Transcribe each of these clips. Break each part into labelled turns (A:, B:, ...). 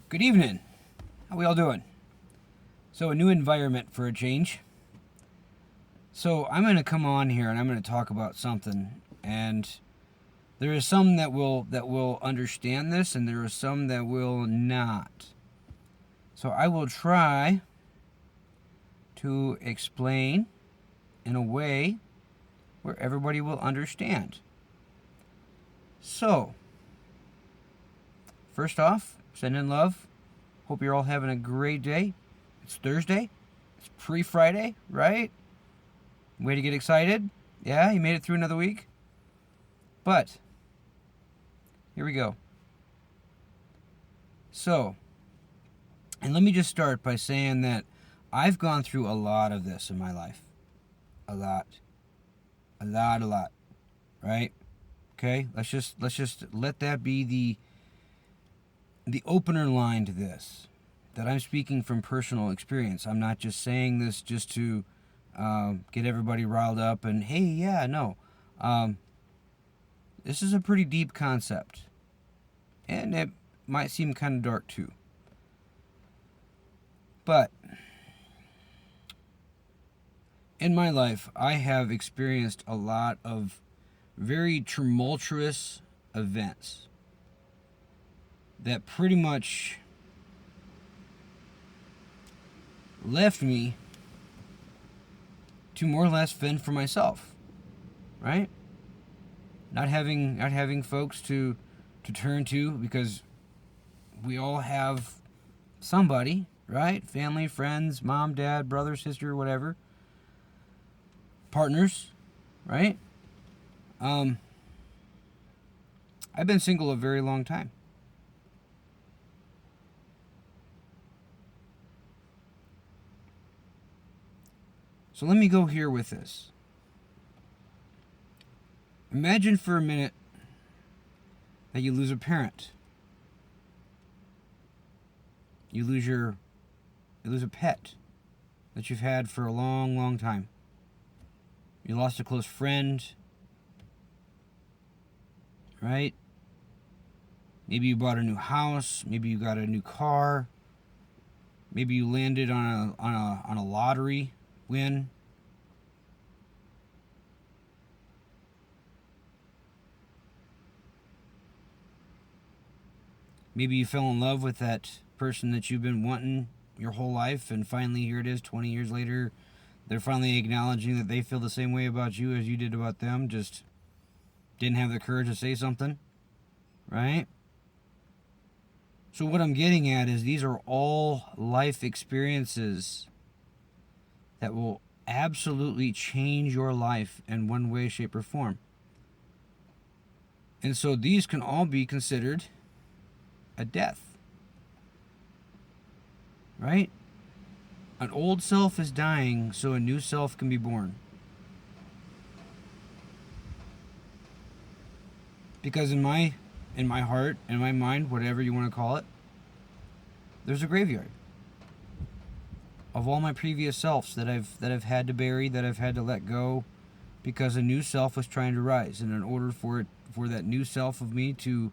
A: Good evening. How we all doing? So a new environment for a change. So I'm going to come on here and I'm going to talk about something, and there is some that will understand this, and there are some that will not. So I will try to explain in a way where everybody will understand. So, first off, send in love. Hope you're all having a great day. It's Thursday. It's pre-Friday, right? Way to get excited. Yeah, you made it through another week. But, here we go. So, and let me just start by saying that I've gone through a lot of this in my life. A lot. A lot. Right? Okay? Let's just let that be the opener line to this. That I'm speaking from personal experience. I'm not just saying this just to get everybody riled up and, hey, yeah, no. This is a pretty deep concept. And it might seem kind of dark too. But in my life, I have experienced a lot of very tumultuous events that pretty much left me to more or less fend for myself, right? Not having folks to turn to, because we all have somebody, right? Family, friends, mom, dad, brother, sister, whatever. Partners, right? I've been single a very long time. So let me go here with this. Imagine for a minute that you lose a parent. You lose a pet that you've had for a long, long time. You lost a close friend, right? Maybe you bought a new house. Maybe you got a new car. Maybe you landed on a lottery win. Maybe you fell in love with that person that you've been wanting your whole life, and finally here it is 20 years later. They're finally acknowledging that they feel the same way about you as you did about them, just didn't have the courage to say something, right? So what I'm getting at is these are all life experiences that will absolutely change your life in one way, shape, or form. And so these can all be considered a death, right? An old self is dying so a new self can be born. Because in my heart, in my mind, whatever you want to call it, there's a graveyard of all my previous selves that I've had to bury, that I've had to let go, because a new self was trying to rise. And in order for that new self of me to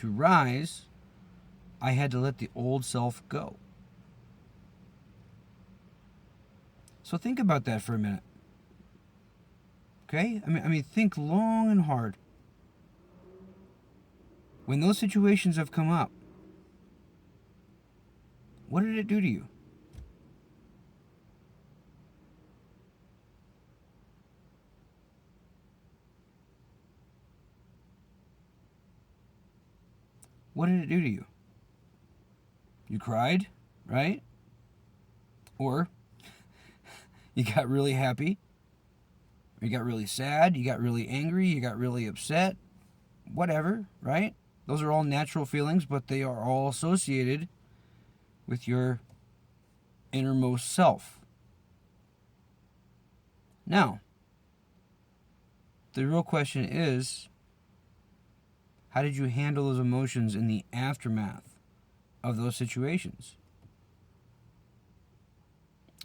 A: rise, I had to let the old self go. So think about that for a minute. Okay? I mean think long and hard. When those situations have come up, what did it do to you? What did it do to you? You cried, right? Or you got really happy, you got really sad, you got really angry, you got really upset, whatever, right? Those are all natural feelings, but they are all associated with your innermost self. Now, the real question is, how did you handle those emotions in the aftermath of those situations?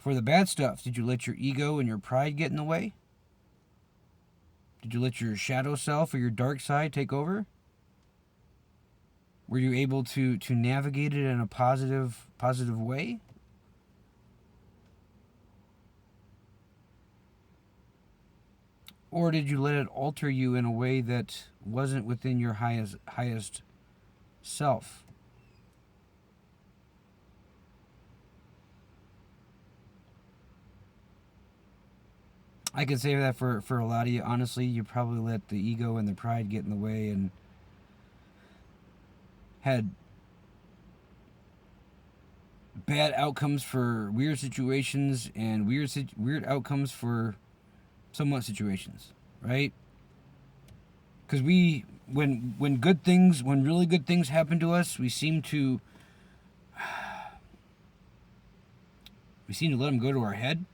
A: For the bad stuff, did you let your ego and your pride get in the way? Did you let your shadow self or your dark side take over? Were you able to navigate it in a positive way? Or did you let it alter you in a way that wasn't within your highest self? I can say that for a lot of you, honestly, you probably let the ego and the pride get in the way and had bad outcomes for weird situations and weird outcomes for somewhat situations, right? Because when really good things happen to us, we seem to let them go to our head.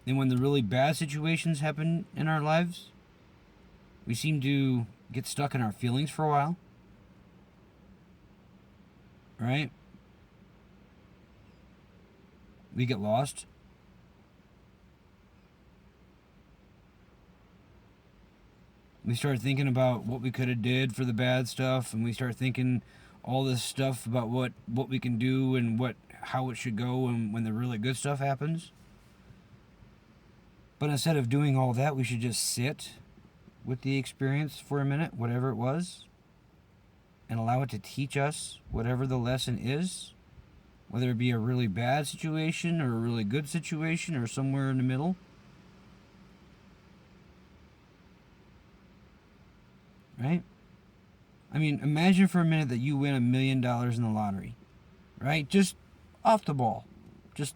A: And when the really bad situations happen in our lives, we seem to get stuck in our feelings for a while. Right? We get lost. We start thinking about what we could have did for the bad stuff, and we start thinking all this stuff about what we can do and how it should go when the really good stuff happens. But instead of doing all that, we should just sit with the experience for a minute, whatever it was, and allow it to teach us whatever the lesson is, whether it be a really bad situation or a really good situation or somewhere in the middle. Right? I mean, imagine for a minute that you win $1 million in the lottery, right? Just off the ball. Just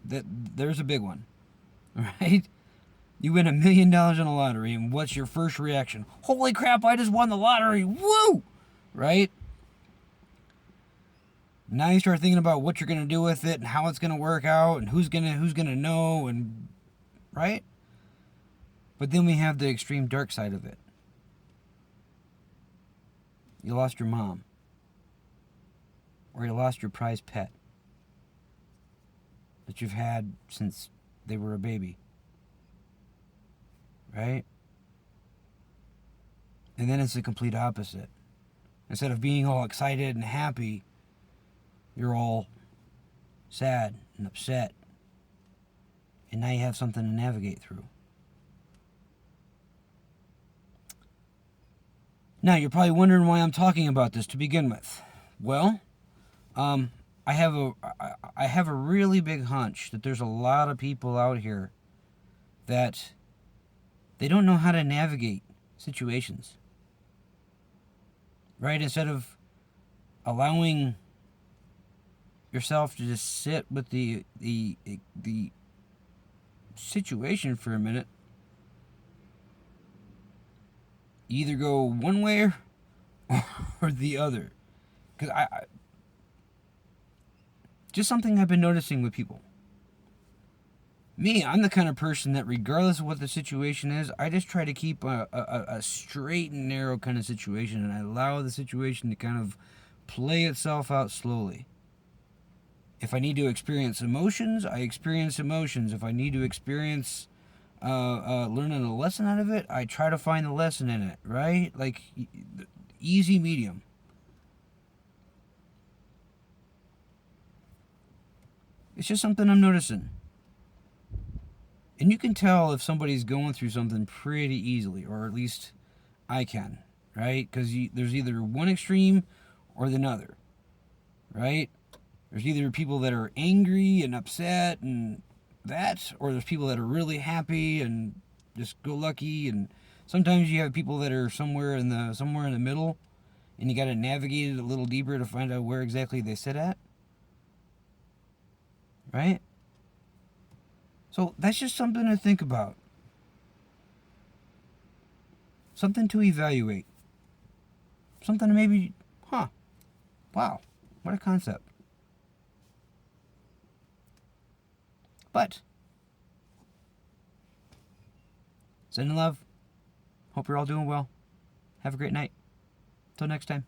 A: there's a big one, right? You win $1 million in the lottery, and what's your first reaction? Holy crap, I just won the lottery. Woo! Right? Now you start thinking about what you're going to do with it and how it's going to work out and who's going to know, and right? But then we have the extreme dark side of it. You lost your mom, or you lost your prized pet that you've had since they were a baby. Right? And then it's the complete opposite. Instead of being all excited and happy, you're all sad and upset. And now you have something to navigate through. Now, you're probably wondering why I'm talking about this to begin with. Well, I have a really big hunch that there's a lot of people out here that they don't know how to navigate situations. Right? Instead of allowing yourself to just sit with the situation for a minute, you either go one way or the other. Because I just something I've been noticing with people. Me, I'm the kind of person that regardless of what the situation is, I just try to keep a straight and narrow kind of situation, and I allow the situation to kind of play itself out slowly. If I need to experience emotions, I experience emotions. If I need to experience learning a lesson out of it, I try to find the lesson in it, right? Like, easy medium. It's just something I'm noticing. And you can tell if somebody's going through something pretty easily, or at least I can, right? Because there's either one extreme or the other, right? There's either people that are angry and upset and that, or there's people that are really happy and just go lucky, and sometimes you have people that are somewhere in the middle, and you got to navigate it a little deeper to find out where exactly they sit at, right? So that's just something to think about, something to evaluate, something to maybe, wow, what a concept. But sending love. Hope you're all doing well. Have a great night. Till next time.